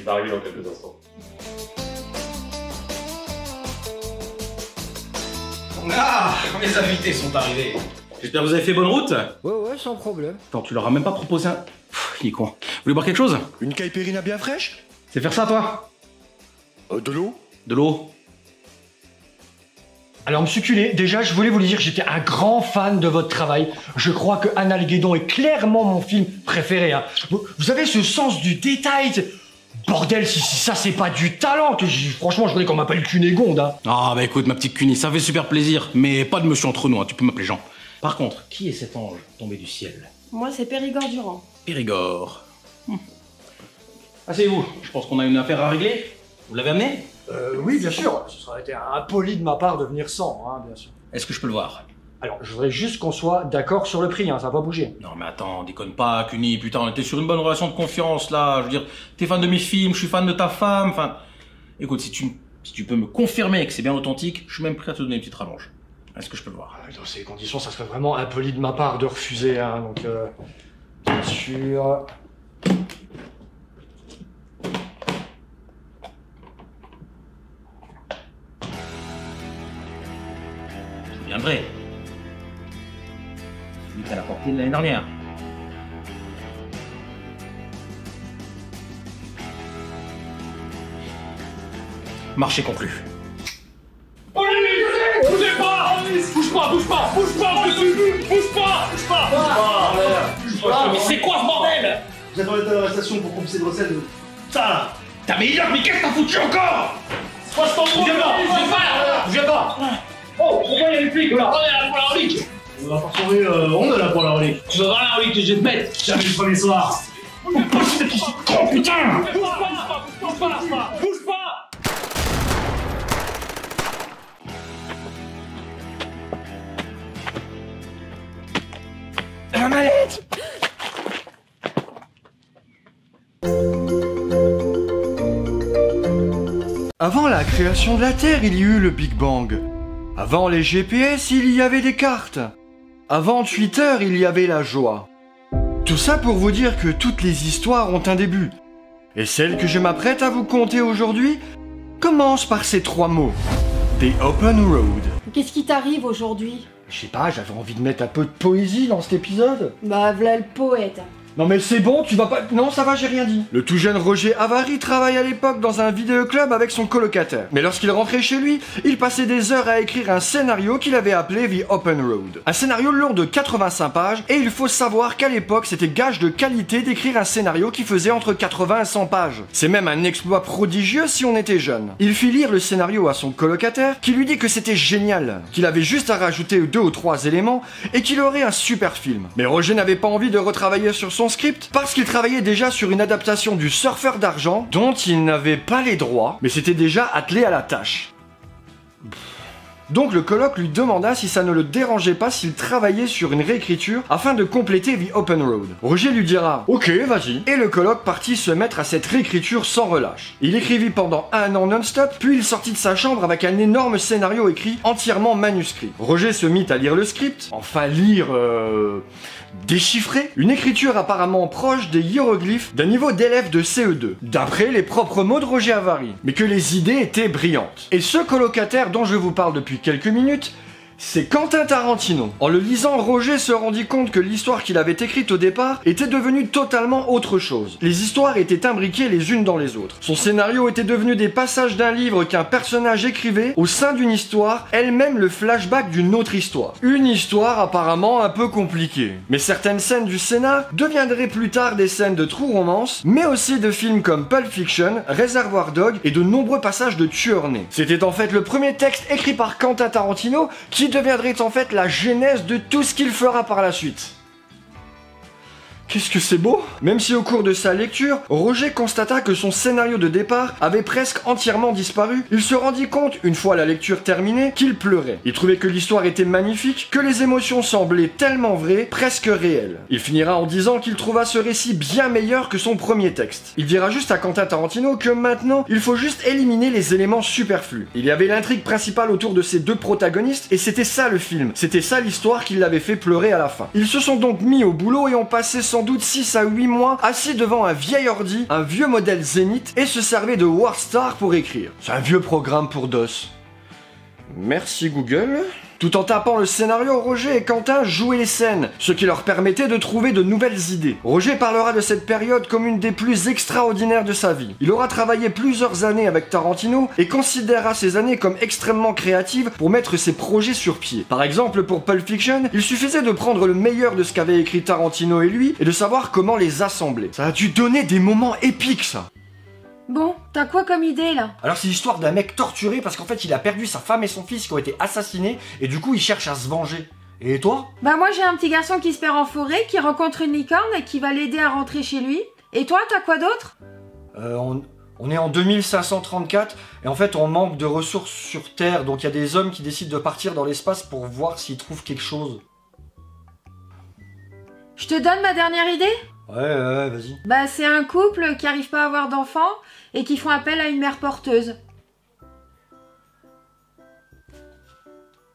va arriver dans quelques instants. Ah, mes invités sont arrivés. J'espère que vous avez fait bonne route. Ouais, sans problème. Attends, tu leur as même pas proposé un... Pff, il est con. Vous voulez boire quelque chose? Une caipirinha bien fraîche? C'est faire ça, toi? De l'eau? De l'eau. Alors, monsieur Culé, déjà, je voulais vous le dire, j'étais un grand fan de votre travail. Je crois que Analguédon est clairement mon film préféré. Hein. Vous avez ce sens du détail. Bordel, si ça, c'est pas du talent. Franchement, je voulais qu'on m'appelle Cunégonde. Hein. Ah, bah écoute, ma petite Cuny, ça fait super plaisir. Mais pas de monsieur entre nous, hein. Tu peux m'appeler Jean. Par contre, qui est cet ange tombé du ciel? Moi, c'est Périgord Durand. Périgord. Asseyez-vous, je pense qu'on a une affaire à régler. Vous l'avez amené? Oui, bien sûr. Ce serait été impoli de ma part de venir sans, hein, bien sûr. Est-ce que je peux le voir? Alors, je voudrais juste qu'on soit d'accord sur le prix, hein, ça va pas bouger. Non mais attends, déconne pas, Cuny, putain, on était sur une bonne relation de confiance là. Je veux dire, t'es fan de mes films, je suis fan de ta femme, enfin... Écoute, si tu peux me confirmer que c'est bien authentique, je suis même prêt à te donner une petite rallonge. Est-ce que je peux le voir? Dans ces conditions, ça serait vraiment impoli de ma part de refuser, hein, donc... bien sûr... Je viendrai. Celui qu'elle a porté l'année dernière. Marché conclu. Bougez pas! Bouge pas, bouge pas, bouge pas, bouge pas! Mais c'est quoi ce bordel? J'attends l'état d'arrestation pour compléter de recette de... Ça là! T'as mais mais qu'est-ce que t'as foutu encore? Passe ton trou! Viens pas. Oh, pourquoi il y a les flics là? On est là pour la relique! On va pas sauver, on est là pour la relique. Tu vas voir la relique que je vais te mettre! Jamais le premier soir. Oh putain! Bouge pas! La mallette. Avant la création de la Terre, il y eut le Big Bang. Avant les GPS, il y avait des cartes. Avant Twitter, il y avait la joie. Tout ça pour vous dire que toutes les histoires ont un début. Et celle que je m'apprête à vous conter aujourd'hui commence par ces trois mots. The Open Road. Qu'est-ce qui t'arrive aujourd'hui? Je sais pas, j'avais envie de mettre un peu de poésie dans cet épisode. Bah, v'là le poète. Non mais c'est bon, tu vas pas... Non, ça va, j'ai rien dit. Le tout jeune Roger Avary travaille à l'époque dans un vidéoclub avec son colocataire. Mais lorsqu'il rentrait chez lui, il passait des heures à écrire un scénario qu'il avait appelé The Open Road. Un scénario long de 85 pages, et il faut savoir qu'à l'époque, c'était gage de qualité d'écrire un scénario qui faisait entre 80 et 100 pages. C'est même un exploit prodigieux si on était jeune. Il fit lire le scénario à son colocataire, qui lui dit que c'était génial, qu'il avait juste à rajouter 2 ou 3 éléments, et qu'il aurait un super film. Mais Roger n'avait pas envie de retravailler sur son script parce qu'il travaillait déjà sur une adaptation du Surfeur d'argent dont il n'avait pas les droits, mais s'était déjà attelé à la tâche. Donc le coloc lui demanda si ça ne le dérangeait pas s'il travaillait sur une réécriture afin de compléter The Open Road. Roger lui dira « Ok, vas-y ». Et le coloc partit se mettre à cette réécriture sans relâche. Il écrivit pendant 1 an non-stop, puis il sortit de sa chambre avec un énorme scénario écrit entièrement manuscrit. Roger se mit à lire le script, enfin lire... déchiffrer, une écriture apparemment proche des hiéroglyphes d'un niveau d'élève de CE2, d'après les propres mots de Roger Avary, mais que les idées étaient brillantes. Et ce colocataire dont je vous parle depuis quelques minutes, c'est Quentin Tarantino. En le lisant, Roger se rendit compte que l'histoire qu'il avait écrite au départ était devenue totalement autre chose. Les histoires étaient imbriquées les unes dans les autres. Son scénario était devenu des passages d'un livre qu'un personnage écrivait au sein d'une histoire, elle-même le flashback d'une autre histoire. Une histoire apparemment un peu compliquée. Mais certaines scènes du scénar deviendraient plus tard des scènes de true romance, mais aussi de films comme Pulp Fiction, Reservoir Dogs et de nombreux passages de tueurs nés. C'était en fait le premier texte écrit par Quentin Tarantino qui deviendrait en fait la genèse de tout ce qu'il fera par la suite. Qu'est-ce que c'est beau! Même si au cours de sa lecture, Roger constata que son scénario de départ avait presque entièrement disparu, il se rendit compte, une fois la lecture terminée, qu'il pleurait. Il trouvait que l'histoire était magnifique, que les émotions semblaient tellement vraies, presque réelles. Il finira en disant qu'il trouva ce récit bien meilleur que son premier texte. Il dira juste à Quentin Tarantino que maintenant, il faut juste éliminer les éléments superflus. Il y avait l'intrigue principale autour de ces deux protagonistes, et c'était ça le film. C'était ça l'histoire qui l'avait fait pleurer à la fin. Ils se sont donc mis au boulot et ont passé sans sans doute 6 à 8 mois assis devant un vieil ordi, un vieux modèle Zénith, et se servait de WordStar pour écrire. C'est un vieux programme pour DOS. Merci Google. Tout en tapant le scénario, Roger et Quentin jouaient les scènes, ce qui leur permettait de trouver de nouvelles idées. Roger parlera de cette période comme une des plus extraordinaires de sa vie. Il aura travaillé plusieurs années avec Tarantino et considérera ces années comme extrêmement créatives pour mettre ses projets sur pied. Par exemple, pour Pulp Fiction, il suffisait de prendre le meilleur de ce qu'avaient écrit Tarantino et lui et de savoir comment les assembler. Ça a dû donner des moments épiques, ça. Bon, t'as quoi comme idée là? Alors c'est l'histoire d'un mec torturé parce qu'en fait il a perdu sa femme et son fils qui ont été assassinés et du coup il cherche à se venger. Et toi? Bah moi j'ai un petit garçon qui se perd en forêt, qui rencontre une licorne et qui va l'aider à rentrer chez lui. Et toi, t'as quoi d'autre? On est en 2534 et en fait on manque de ressources sur Terre, donc il y a des hommes qui décident de partir dans l'espace pour voir s'ils trouvent quelque chose. Je te donne ma dernière idée? Ouais, vas-y. Bah c'est un couple qui arrive pas à avoir d'enfants et qui font appel à une mère porteuse.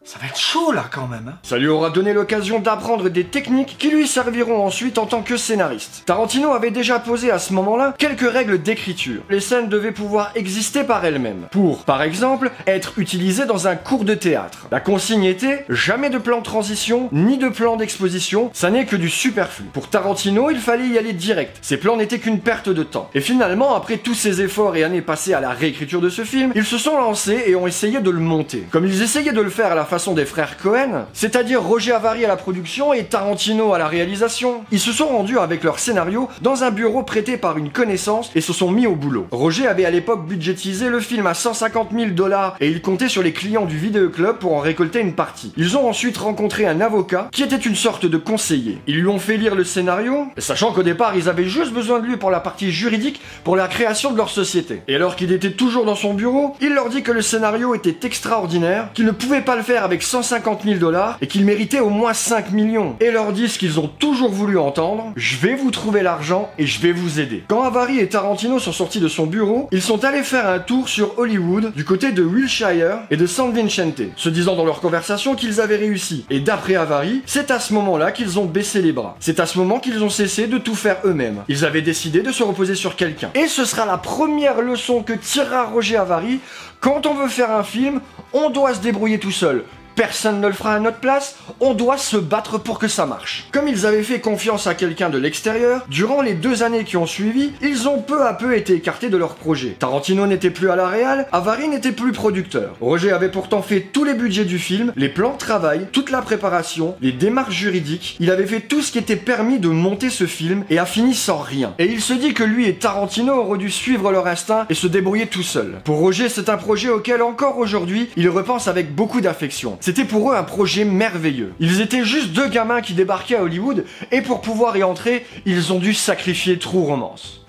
Ça va être chaud là quand même, hein. Ça lui aura donné l'occasion d'apprendre des techniques qui lui serviront ensuite en tant que scénariste. Tarantino avait déjà posé à ce moment-là quelques règles d'écriture. Les scènes devaient pouvoir exister par elles-mêmes. Pour, par exemple, être utilisées dans un cours de théâtre. La consigne était jamais de plan de transition, ni de plan d'exposition, ça n'est que du superflu. Pour Tarantino, il fallait y aller direct. Ces plans n'étaient qu'une perte de temps. Et finalement, après tous ces efforts et années passées à la réécriture de ce film, ils se sont lancés et ont essayé de le monter. Comme ils essayaient de le faire à la façon des frères Cohen, c'est-à-dire Roger Avary à la production et Tarantino à la réalisation. Ils se sont rendus avec leur scénario dans un bureau prêté par une connaissance et se sont mis au boulot. Roger avait à l'époque budgétisé le film à 150 000 $ et il comptait sur les clients du vidéoclub pour en récolter une partie. Ils ont ensuite rencontré un avocat qui était une sorte de conseiller. Ils lui ont fait lire le scénario, sachant qu'au départ ils avaient juste besoin de lui pour la partie juridique pour la création de leur société. Et alors qu'il était toujours dans son bureau, il leur dit que le scénario était extraordinaire, qu'il ne pouvait pas le faire avec 150 000 $ et qu'il méritait au moins 5 millions. Et leur disent qu'ils ont toujours voulu entendre: je vais vous trouver l'argent et je vais vous aider. Quand Avary et Tarantino sont sortis de son bureau, ils sont allés faire un tour sur Hollywood, du côté de Wilshire et de San Vicente, se disant dans leur conversation qu'ils avaient réussi. Et d'après Avary, c'est à ce moment-là qu'ils ont baissé les bras. C'est à ce moment qu'ils ont cessé de tout faire eux-mêmes. Ils avaient décidé de se reposer sur quelqu'un. Et ce sera la première leçon que tirera Roger Avary: quand on veut faire un film, on doit se débrouiller tout seul. Personne ne le fera à notre place, on doit se battre pour que ça marche. Comme ils avaient fait confiance à quelqu'un de l'extérieur, durant les 2 années qui ont suivi, ils ont peu à peu été écartés de leur projet. Tarantino n'était plus à la réal, Avary n'était plus producteur. Roger avait pourtant fait tous les budgets du film, les plans de travail, toute la préparation, les démarches juridiques, il avait fait tout ce qui était permis de monter ce film et a fini sans rien. Et il se dit que lui et Tarantino auraient dû suivre leur instinct et se débrouiller tout seuls. Pour Roger, c'est un projet auquel encore aujourd'hui, il repense avec beaucoup d'affection. C'était pour eux un projet merveilleux. Ils étaient juste 2 gamins qui débarquaient à Hollywood et pour pouvoir y entrer, ils ont dû sacrifier True Romance.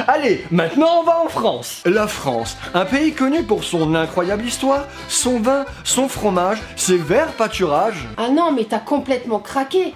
Allez, maintenant on va en France. La France, un pays connu pour son incroyable histoire, son vin, son fromage, ses verts pâturages. Ah non, mais t'as complètement craqué.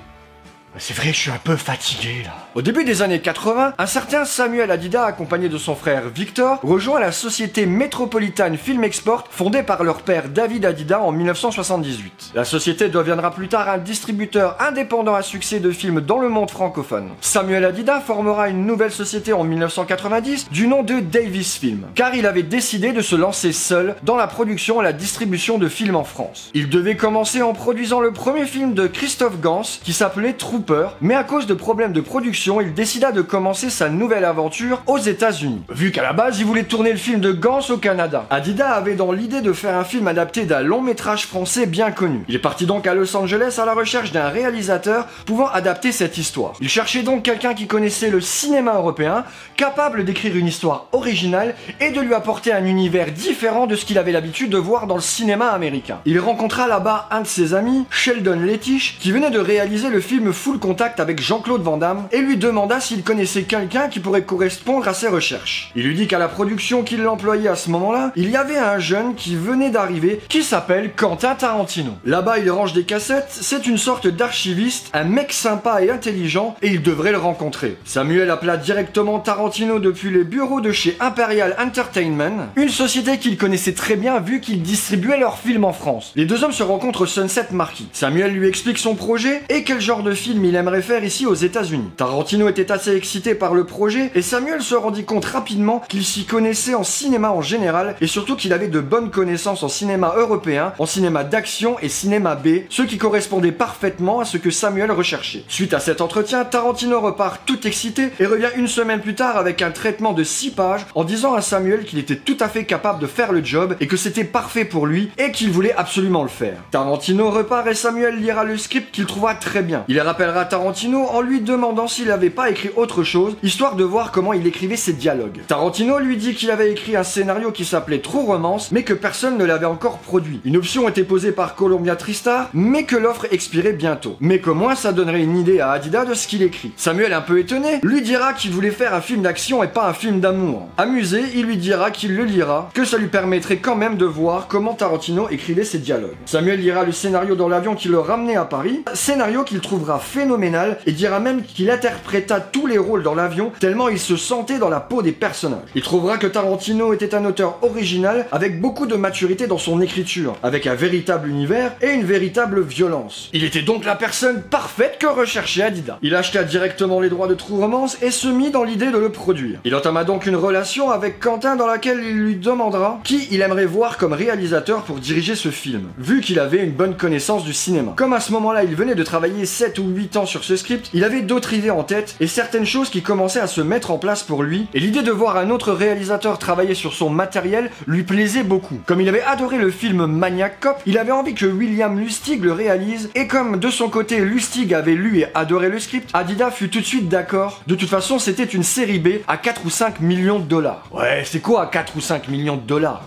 C'est vrai, je suis un peu fatigué là. Au début des années 80, un certain Samuel Adida, accompagné de son frère Victor, rejoint la société Metropolitan Film Export, fondée par leur père David Adida en 1978. La société deviendra plus tard un distributeur indépendant à succès de films dans le monde francophone. Samuel Adida formera une nouvelle société en 1990 du nom de Davis Film, car il avait décidé de se lancer seul dans la production et la distribution de films en France. Il devait commencer en produisant le premier film de Christophe Gans, qui s'appelait Trooper, mais à cause de problèmes de production, il décida de commencer sa nouvelle aventure aux États-Unis. Vu qu'à la base, il voulait tourner le film de Gans au Canada. Adida avait dans l'idée de faire un film adapté d'un long métrage français bien connu. Il est parti donc à Los Angeles à la recherche d'un réalisateur pouvant adapter cette histoire. Il cherchait donc quelqu'un qui connaissait le cinéma européen, capable d'écrire une histoire originale et de lui apporter un univers différent de ce qu'il avait l'habitude de voir dans le cinéma américain. Il rencontra là-bas un de ses amis, Sheldon Lettich, qui venait de réaliser le film Full Contact avec Jean-Claude Van Damme, et lui demanda s'il connaissait quelqu'un qui pourrait correspondre à ses recherches. Il lui dit qu'à la production qui l'employait à ce moment-là, il y avait un jeune qui venait d'arriver qui s'appelle Quentin Tarantino. Là-bas, il range des cassettes, c'est une sorte d'archiviste, un mec sympa et intelligent, et il devrait le rencontrer. Samuel appela directement Tarantino depuis les bureaux de chez Imperial Entertainment, une société qu'il connaissait très bien vu qu'il distribuait leurs films en France. Les deux hommes se rencontrent au Sunset Marquis. Samuel lui explique son projet et quel genre de film film il aimerait faire ici aux États-Unis. Tarantino était assez excité par le projet et Samuel se rendit compte rapidement qu'il s'y connaissait en cinéma en général et surtout qu'il avait de bonnes connaissances en cinéma européen, en cinéma d'action et cinéma B, ce qui correspondait parfaitement à ce que Samuel recherchait. Suite à cet entretien, Tarantino repart tout excité et revient une semaine plus tard avec un traitement de 6 pages en disant à Samuel qu'il était tout à fait capable de faire le job et que c'était parfait pour lui et qu'il voulait absolument le faire. Tarantino repart et Samuel lira le script qu'il trouva très bien. Il rappellera Tarantino en lui demandant s'il n'avait pas écrit autre chose, histoire de voir comment il écrivait ses dialogues. Tarantino lui dit qu'il avait écrit un scénario qui s'appelait True Romance, mais que personne ne l'avait encore produit. Une option était posée par Columbia TriStar, mais que l'offre expirait bientôt. Mais qu'au moins ça donnerait une idée à Hadida de ce qu'il écrit. Samuel, un peu étonné, lui dira qu'il voulait faire un film d'action et pas un film d'amour. Amusé, il lui dira qu'il le lira, que ça lui permettrait quand même de voir comment Tarantino écrivait ses dialogues. Samuel lira le scénario dans l'avion qui le ramenait à Paris, scénario qu'il trouvera phénoménal et dira même qu'il interpréta tous les rôles dans l'avion tellement il se sentait dans la peau des personnages. Il trouvera que Tarantino était un auteur original avec beaucoup de maturité dans son écriture, avec un véritable univers et une véritable violence. Il était donc la personne parfaite que recherchait Hadida. Il acheta directement les droits de True Romance et se mit dans l'idée de le produire. Il entama donc une relation avec Quentin dans laquelle il lui demandera qui il aimerait voir comme réalisateur pour diriger ce film, vu qu'il avait une bonne connaissance du cinéma. Comme à ce moment-là il venait de travailler 7 ou 8 ans sur ce script, il avait d'autres idées en tête et certaines choses qui commençaient à se mettre en place pour lui, et l'idée de voir un autre réalisateur travailler sur son matériel lui plaisait beaucoup. Comme il avait adoré le film Maniac Cop, il avait envie que William Lustig le réalise, et comme de son côté Lustig avait lu et adoré le script, Hadida fut tout de suite d'accord. De toute façon c'était une série B à 4 ou 5 millions de dollars. Ouais, c'est quoi 4 ou 5 millions de dollars?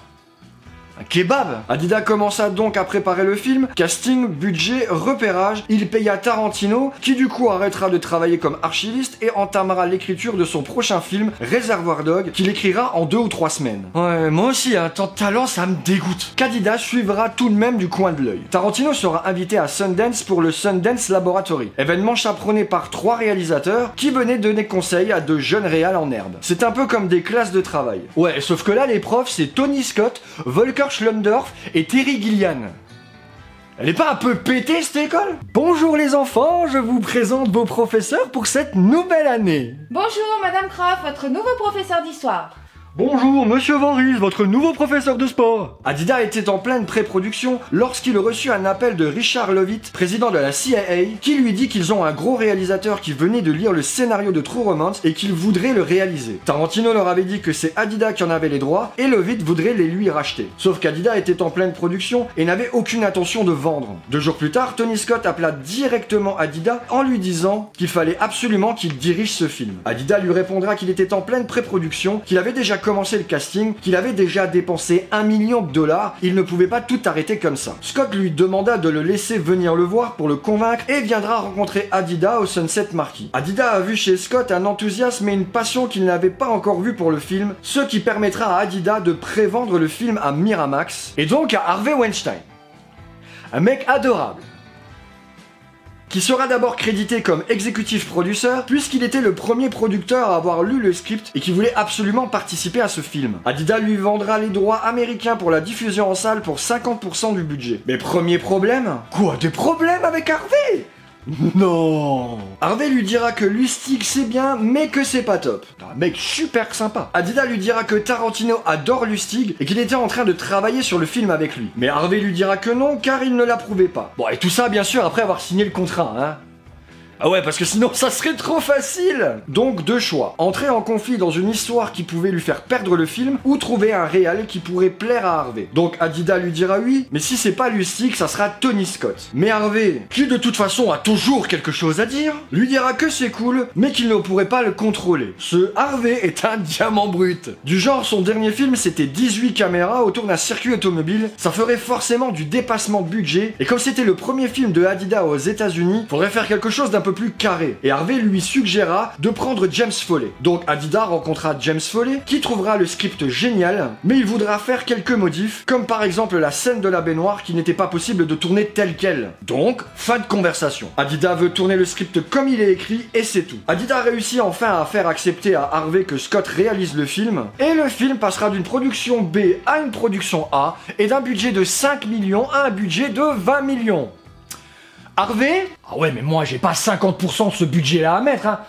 Un kebab. Hadida commença donc à préparer le film, casting, budget, repérage, il paya Tarantino, qui du coup arrêtera de travailler comme archiviste et entamera l'écriture de son prochain film, Reservoir Dog, qu'il écrira en 2 ou 3 semaines. Ouais, moi aussi, tant de talent, ça me dégoûte. Qu'Hadida suivra tout de même du coin de l'œil. Tarantino sera invité à Sundance pour le Sundance Laboratory, événement chaperonné par 3 réalisateurs qui venaient donner conseil à de jeunes réals en herbe. C'est un peu comme des classes de travail. Ouais, sauf que là, les profs, c'est Tony Scott, Volker Schlondorf et Terry Gilliam. Elle est pas un peu pétée cette école? Bonjour les enfants, je vous présente vos professeurs pour cette nouvelle année. Bonjour Madame Kraft, votre nouveau professeur d'histoire. Bonjour, Monsieur Van Ries, votre nouveau professeur de sport. Hadida était en pleine pré-production lorsqu'il reçut un appel de Richard Lovett, président de la CIA, qui lui dit qu'ils ont un gros réalisateur qui venait de lire le scénario de True Romance et qu'il voudrait le réaliser. Tarantino leur avait dit que c'est Hadida qui en avait les droits et Lovett voudrait les lui racheter. Sauf qu'Hadida était en pleine production et n'avait aucune intention de vendre. 2 jours plus tard, Tony Scott appela directement Hadida en lui disant qu'il fallait absolument qu'il dirige ce film. Hadida lui répondra qu'il était en pleine pré-production, qu'il avait déjà commencé le casting, qu'il avait déjà dépensé 1 million de dollars, il ne pouvait pas tout arrêter comme ça. Scott lui demanda de le laisser venir le voir pour le convaincre et viendra rencontrer Hadida au Sunset Marquis. Hadida a vu chez Scott un enthousiasme et une passion qu'il n'avait pas encore vu pour le film, ce qui permettra à Hadida de prévendre le film à Miramax et donc à Harvey Weinstein. Un mec adorable, qui sera d'abord crédité comme executive producer, puisqu'il était le premier producteur à avoir lu le script et qui voulait absolument participer à ce film. Hadida lui vendra les droits américains pour la diffusion en salle pour 50% du budget. Mais premier problème? Quoi, des problèmes avec Harvey? Non. Harvey lui dira que Lustig c'est bien, mais que c'est pas top. Un mec super sympa. Hadida lui dira que Tarantino adore Lustig et qu'il était en train de travailler sur le film avec lui. Mais Harvey lui dira que non, car il ne l'approuvait pas. Bon, et tout ça bien sûr après avoir signé le contrat, hein. Ah ouais, parce que sinon ça serait trop facile. Donc 2 choix. Entrer en conflit dans une histoire qui pouvait lui faire perdre le film, ou trouver un réal qui pourrait plaire à Harvey. Donc Hadida lui dira oui, mais si c'est pas Lustig, ça sera Tony Scott. Mais Harvey, qui de toute façon a toujours quelque chose à dire, lui dira que c'est cool, mais qu'il ne pourrait pas le contrôler. Ce Harvey est un diamant brut. Du genre, son dernier film c'était 18 caméras autour d'un circuit automobile, ça ferait forcément du dépassement de budget, et comme c'était le premier film de Hadida aux États-Unis, faudrait faire quelque chose d'un peu plus carré. Et Harvey lui suggéra de prendre James Foley. Donc Hadida rencontra James Foley, qui trouvera le script génial, mais il voudra faire quelques modifs, comme par exemple la scène de la baignoire qui n'était pas possible de tourner telle quelle. Donc, fin de conversation. Hadida veut tourner le script comme il est écrit, et c'est tout. Hadida réussit enfin à faire accepter à Harvey que Scott réalise le film, et le film passera d'une production B à une production A, et d'un budget de 5 millions à un budget de 20 millions. Harvey? Ah ouais, mais moi j'ai pas 50% de ce budget-là à mettre, hein.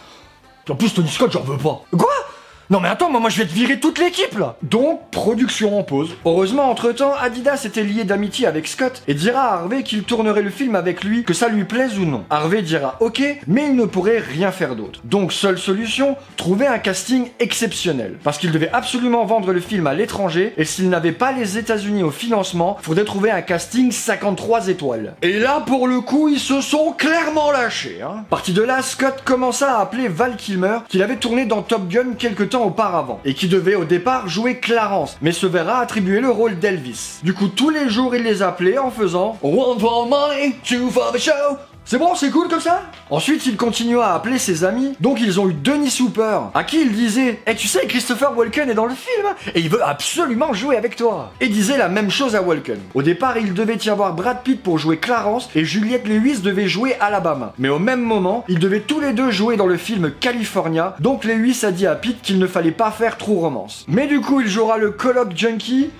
Puis en plus, Tony Scott, j'en veux pas. Quoi? Non mais attends, moi je vais te virer toute l'équipe là. Donc, production en pause. Heureusement, entre-temps, Adidas était lié d'amitié avec Scott et dira à Harvey qu'il tournerait le film avec lui, que ça lui plaise ou non. Harvey dira ok, mais il ne pourrait rien faire d'autre. Donc, seule solution, trouver un casting exceptionnel. Parce qu'il devait absolument vendre le film à l'étranger, et s'il n'avait pas les États-Unis au financement, faudrait trouver un casting 53 étoiles. Et là, pour le coup, ils se sont clairement lâchés, hein. Parti de là, Scott commença à appeler Val Kilmer, qu'il avait tourné dans Top Gun quelque temps auparavant, et qui devait au départ jouer Clarence, mais se verra attribuer le rôle d'Elvis. Du coup, tous les jours, il les appelait en faisant One for money, two for the show. C'est bon, c'est cool comme ça? Ensuite, il continua à appeler ses amis, donc ils ont eu Dennis Hooper, à qui il disait « Eh, tu sais, Christopher Walken est dans le film, et il veut absolument jouer avec toi !» Et disait la même chose à Walken. Au départ, il devait y avoir Brad Pitt pour jouer Clarence, et Juliette Lewis devait jouer Alabama. Mais au même moment, ils devaient tous les deux jouer dans le film California, donc Lewis a dit à Pitt qu'il ne fallait pas faire trop romance. Mais du coup, il jouera le coloc junkie,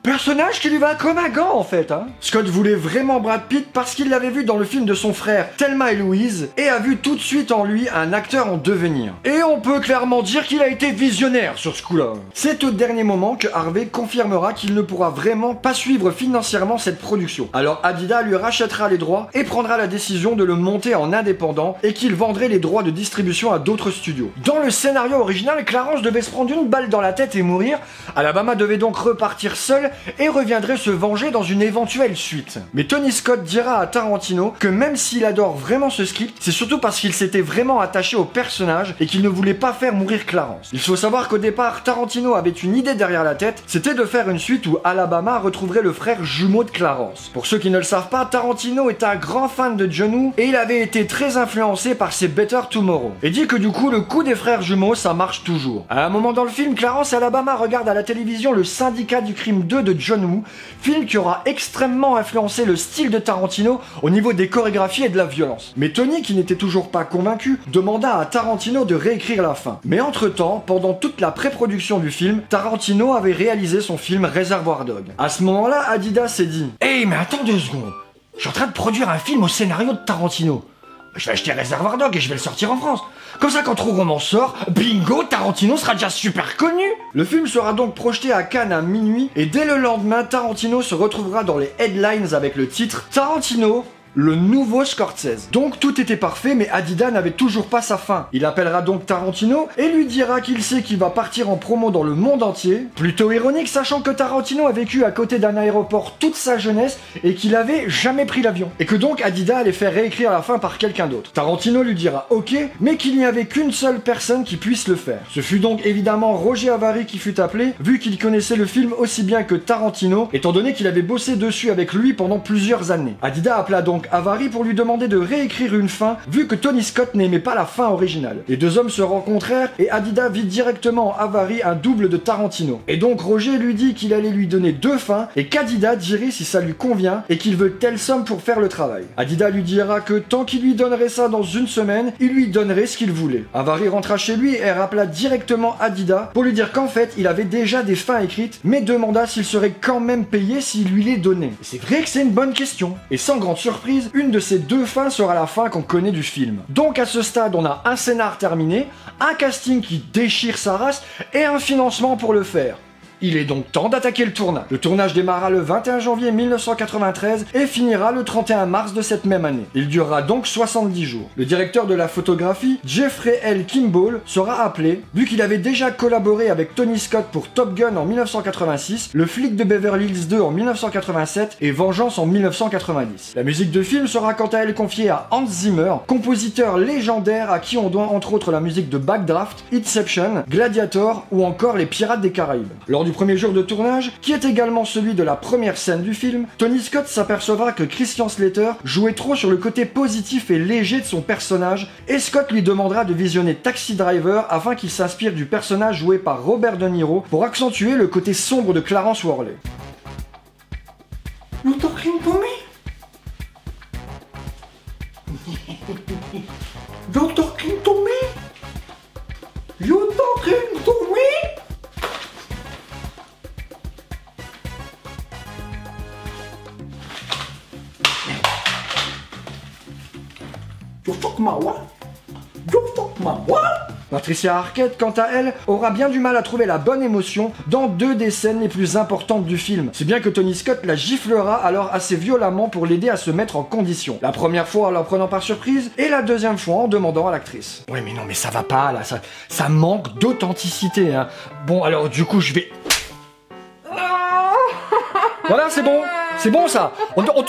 personnage qui lui va comme un gant en fait, hein. Scott voulait vraiment Brad Pitt parce qu'il l'avait vu dans le film de son frère Thelma et Louise et a vu tout de suite en lui un acteur en devenir. Et on peut clairement dire qu'il a été visionnaire sur ce coup-là. C'est au dernier moment que Harvey confirmera qu'il ne pourra vraiment pas suivre financièrement cette production. Alors Adidas lui rachètera les droits et prendra la décision de le monter en indépendant et qu'il vendrait les droits de distribution à d'autres studios. Dans le scénario original, Clarence devait se prendre une balle dans la tête et mourir. Alabama devait donc repartir seul et reviendrait se venger dans une éventuelle suite. Mais Tony Scott dira à Tarantino que même s'il adore vraiment ce script, c'est surtout parce qu'il s'était vraiment attaché au personnage et qu'il ne voulait pas faire mourir Clarence. Il faut savoir qu'au départ, Tarantino avait une idée derrière la tête, c'était de faire une suite où Alabama retrouverait le frère jumeau de Clarence. Pour ceux qui ne le savent pas, Tarantino est un grand fan de John Woo et il avait été très influencé par ses Better Tomorrow. Et dit que du coup, le coup des frères jumeaux, ça marche toujours. À un moment dans le film, Clarence et Alabama regardent à la télévision le Syndicat du crime 2 de John Woo, film qui aura extrêmement influencé le style de Tarantino au niveau des chorégraphies et de la violence. Mais Tony, qui n'était toujours pas convaincu, demanda à Tarantino de réécrire la fin. Mais entre-temps, pendant toute la pré-production du film, Tarantino avait réalisé son film Reservoir Dogs. À ce moment-là, Adidas s'est dit « Hey, mais attends 2 secondes, je suis en train de produire un film au scénario de Tarantino. Je vais acheter Reservoir Dogs et je vais le sortir en France. Comme ça, quand True Romance sort, bingo, Tarantino sera déjà super connu. » Le film sera donc projeté à Cannes à minuit et dès le lendemain, Tarantino se retrouvera dans les headlines avec le titre Tarantino, le nouveau Scorsese. Donc tout était parfait, mais Adidas n'avait toujours pas sa fin. Il appellera donc Tarantino et lui dira qu'il sait qu'il va partir en promo dans le monde entier. Plutôt ironique, sachant que Tarantino a vécu à côté d'un aéroport toute sa jeunesse et qu'il avait jamais pris l'avion. Et que donc Adidas allait faire réécrire la fin par quelqu'un d'autre. Tarantino lui dira ok, mais qu'il n'y avait qu'une seule personne qui puisse le faire. Ce fut donc évidemment Roger Avary qui fut appelé, vu qu'il connaissait le film aussi bien que Tarantino, étant donné qu'il avait bossé dessus avec lui pendant plusieurs années. Adidas appela donc Avary pour lui demander de réécrire une fin, vu que Tony Scott n'aimait pas la fin originale. Les deux hommes se rencontrèrent et Adidas vit directement en Avary un double de Tarantino. Et donc Roger lui dit qu'il allait lui donner 2 fins et qu'Adidas dirait si ça lui convient et qu'il veut telle somme pour faire le travail. Adidas lui dira que tant qu'il lui donnerait ça dans une semaine, il lui donnerait ce qu'il voulait. Avary rentra chez lui et rappela directement Adidas pour lui dire qu'en fait il avait déjà des fins écrites, mais demanda s'il serait quand même payé s'il lui les donnait. C'est vrai que c'est une bonne question. Et sans grande surprise, une de ces 2 fins sera la fin qu'on connaît du film. Donc à ce stade, on a un scénar terminé, un casting qui déchire sa race et un financement pour le faire. Il est donc temps d'attaquer le tournage. Le tournage démarra le 21 janvier 1993 et finira le 31 mars de cette même année. Il durera donc 70 jours. Le directeur de la photographie, Jeffrey L. Kimball, sera appelé, vu qu'il avait déjà collaboré avec Tony Scott pour Top Gun en 1986, Le flic de Beverly Hills 2 en 1987 et Vengeance en 1990. La musique de film sera quant à elle confiée à Hans Zimmer, compositeur légendaire à qui on doit entre autres la musique de Backdraft, Inception, Gladiator ou encore Les Pirates des Caraïbes. Lors du premier jour de tournage, qui est également celui de la première scène du film, Tony Scott s'apercevra que Christian Slater jouait trop sur le côté positif et léger de son personnage, et Scott lui demandera de visionner Taxi Driver afin qu'il s'inspire du personnage joué par Robert De Niro pour accentuer le côté sombre de Clarence Worley. You talking to me? You talking to me? You talking to me? You fuck my what? You fuck my what? Patricia Arquette, quant à elle, aura bien du mal à trouver la bonne émotion dans 2 des scènes les plus importantes du film. C'est bien que Tony Scott la giflera alors assez violemment pour l'aider à se mettre en condition. La première fois en la prenant par surprise, et la deuxième fois en demandant à l'actrice. Ouais mais non mais ça va pas là, ça manque d'authenticité hein. Bon alors du coup je vais... Voilà, c'est bon ça. On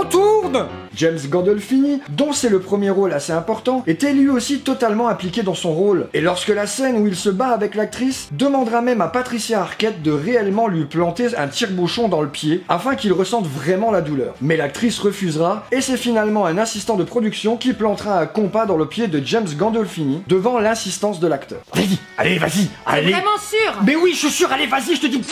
tourne. James Gandolfini, dont c'est le premier rôle assez important, était lui aussi totalement impliqué dans son rôle. Et lorsque la scène où il se bat avec l'actrice demandera même à Patricia Arquette de réellement lui planter un tire-bouchon dans le pied afin qu'il ressente vraiment la douleur. Mais l'actrice refusera et c'est finalement un assistant de production qui plantera un compas dans le pied de James Gandolfini devant l'insistance de l'acteur. Vas-y, allez. Vraiment sûr? Mais oui, je suis sûr, allez, vas-y, je te dis.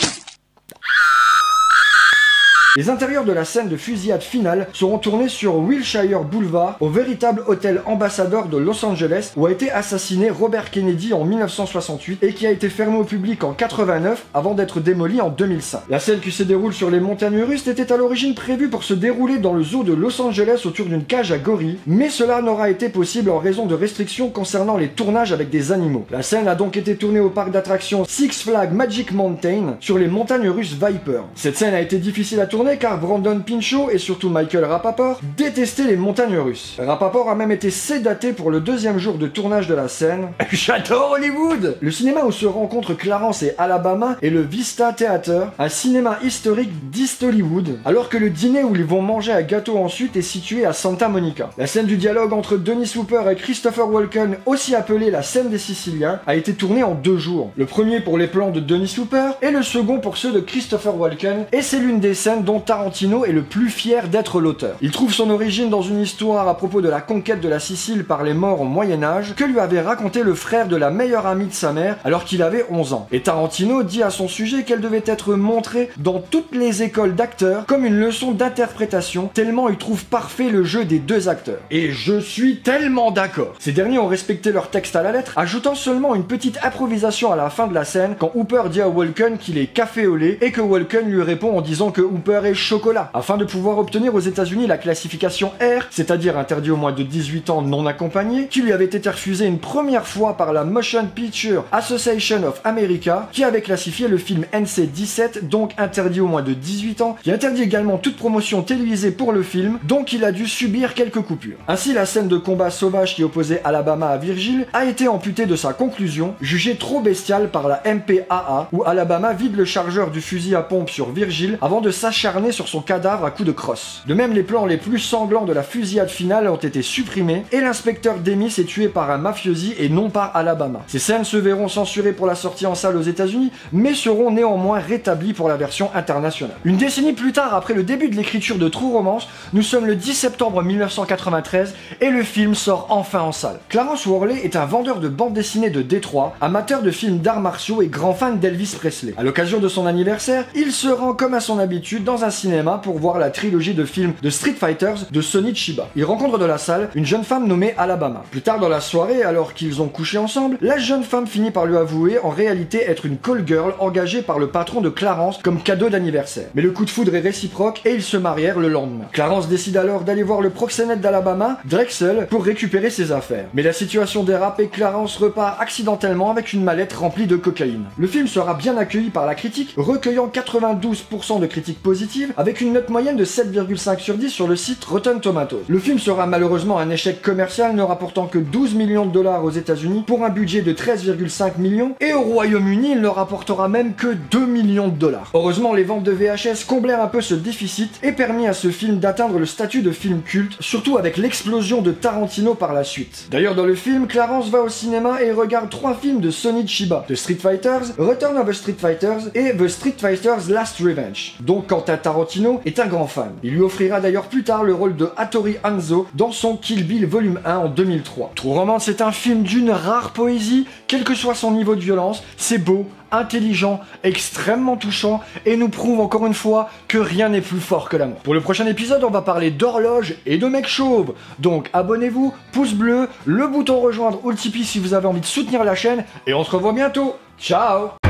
Les intérieurs de la scène de fusillade finale seront tournés sur Wilshire Boulevard, au véritable hôtel ambassadeur de Los Angeles où a été assassiné Robert Kennedy en 1968 et qui a été fermé au public en 89 avant d'être démoli en 2005. La scène qui se déroule sur les montagnes russes était à l'origine prévue pour se dérouler dans le zoo de Los Angeles autour d'une cage à gorilles, mais cela n'aura été possible en raison de restrictions concernant les tournages avec des animaux. La scène a donc été tournée au parc d'attractions Six Flags Magic Mountain sur les montagnes russes Viper. Cette scène a été difficile à tourner car Brandon Pinchot et surtout Michael Rapaport détestaient les montagnes russes. Rapaport a même été sédaté pour le 2e jour de tournage de la scène. J'adore Hollywood! Le cinéma où se rencontrent Clarence et Alabama est le Vista Theater, un cinéma historique d'East Hollywood, alors que le dîner où ils vont manger un gâteau ensuite est situé à Santa Monica. La scène du dialogue entre Dennis Hopper et Christopher Walken, aussi appelée la scène des Siciliens, a été tournée en 2 jours. Le premier pour les plans de Dennis Hopper et le second pour ceux de Christopher Walken, et c'est l'une des scènes dont Tarantino est le plus fier d'être l'auteur. Il trouve son origine dans une histoire à propos de la conquête de la Sicile par les morts au Moyen-Âge que lui avait raconté le frère de la meilleure amie de sa mère alors qu'il avait 11 ans. Et Tarantino dit à son sujet qu'elle devait être montrée dans toutes les écoles d'acteurs comme une leçon d'interprétation tellement il trouve parfait le jeu des 2 acteurs. Et je suis tellement d'accord. Ces derniers ont respecté leur texte à la lettre, ajoutant seulement une petite improvisation à la fin de la scène quand Hooper dit à Walken qu'il est café au lait et que Walken lui répond en disant que Hooper est chocolat, afin de pouvoir obtenir aux États-Unis la classification R, c'est-à-dire interdit aux moins de 18 ans non accompagné, qui lui avait été refusée une première fois par la Motion Picture Association of America, qui avait classifié le film NC-17, donc interdit aux moins de 18 ans, qui interdit également toute promotion télévisée pour le film, donc il a dû subir quelques coupures. Ainsi, la scène de combat sauvage qui opposait Alabama à Virgil a été amputée de sa conclusion, jugée trop bestiale par la MPAA, où Alabama vide le chargeur du fusil à pompe sur Virgil avant de s'acharner sur son cadavre à coups de crosse. De même, les plans les plus sanglants de la fusillade finale ont été supprimés et l'inspecteur Demis est tué par un mafiosi et non par Alabama. Ces scènes se verront censurées pour la sortie en salle aux États-Unis, mais seront néanmoins rétablies pour la version internationale. Une décennie plus tard, après le début de l'écriture de True Romance, nous sommes le 10 septembre 1993 et le film sort enfin en salle. Clarence Worley est un vendeur de bandes dessinées de Détroit, amateur de films d'arts martiaux et grand fan d'Elvis Presley. À l'occasion de son anniversaire, il se rend comme à son habitude dans un cinéma pour voir la trilogie de films de Street Fighters de Sonny Chiba. Il rencontre dans la salle une jeune femme nommée Alabama. Plus tard dans la soirée, alors qu'ils ont couché ensemble, la jeune femme finit par lui avouer en réalité être une call girl engagée par le patron de Clarence comme cadeau d'anniversaire. Mais le coup de foudre est réciproque et ils se marièrent le lendemain. Clarence décide alors d'aller voir le proxénète d'Alabama, Drexel, pour récupérer ses affaires. Mais la situation dérape et Clarence repart accidentellement avec une mallette remplie de cocaïne. Le film sera bien accueilli par la critique, recueillant 92% de critiques positives avec une note moyenne de 7,5 sur 10 sur le site Rotten Tomatoes. Le film sera malheureusement un échec commercial ne rapportant que 12 millions de dollars aux États-Unis pour un budget de 13,5 millions et au Royaume-Uni il ne rapportera même que 2 millions de dollars. Heureusement les ventes de VHS comblèrent un peu ce déficit et permis à ce film d'atteindre le statut de film culte, surtout avec l'explosion de Tarantino par la suite. D'ailleurs dans le film, Clarence va au cinéma et regarde 3 films de Sonny Chiba, The Street Fighters, Return of the Street Fighters et The Street Fighters Last Revenge. Donc Quentin Tarantino est un grand fan. Il lui offrira d'ailleurs plus tard le rôle de Hattori Hanzo dans son Kill Bill volume 1 en 2003. True Romance est un film d'une rare poésie, quel que soit son niveau de violence, c'est beau, intelligent, extrêmement touchant et nous prouve encore une fois que rien n'est plus fort que l'amour. Pour le prochain épisode, on va parler d'horloge et de mecs chauves. Donc abonnez-vous, pouce bleu, le bouton rejoindre ou le Tipeee si vous avez envie de soutenir la chaîne et on se revoit bientôt. Ciao!